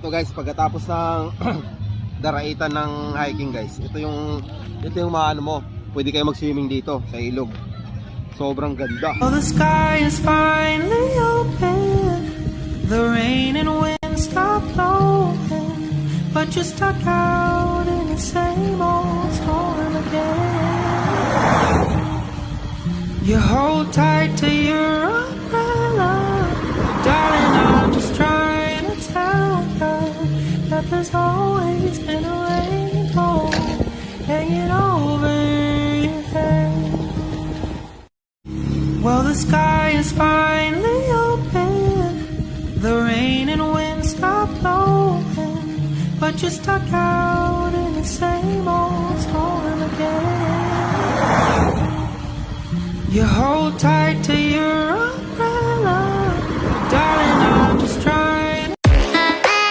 Ito guys, pagkatapos ng daraitan ng hiking guys, ito yung maano mo, pwede kayo mag-swimming dito sa ilog. Sobrang ganda. Oh, the sky is finally open. The rain and wind stop blowing, but you're stuck out in the same old storm again. You hold tight to your umbrella, darling, I'm just trying to tell you that there's always been a rainbow hanging over your head. Well, the sky is finally open. The rain and wind stop blowing, but you're stuck out in the same old storm again. You hold tight to your